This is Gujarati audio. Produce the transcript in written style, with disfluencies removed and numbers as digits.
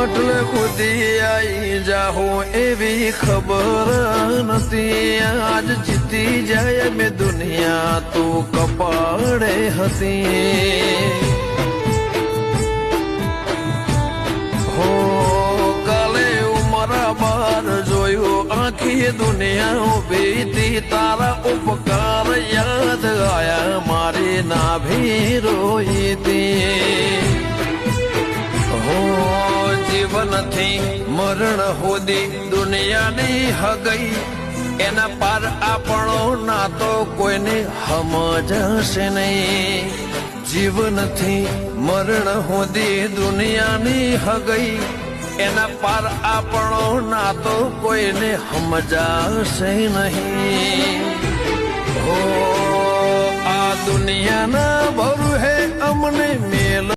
એટલે ખુદી આઈ જાહો એવી ખબર નથી આજ જીતી જાય મેં દુનિયા તું કપાળે હતી હો કાલે ઉમરા બાર જોયું આખી દુનિયા ઉભી હતી તારા ઉપકાર યાદ આયા મારી નાભી રોઈ હતી જીવનથી મરણ હોદી દુનિયાની હગઈ એના પાર આપણો નાતો કોઈને સમજશે નહીં જીવનથી મરણ હોદી દુનિયાની હગઈ એના પાર આપણો નાતો કોઈને સમજાશે નહીં હો આ દુનિયાના ભરું હે અમને મેલ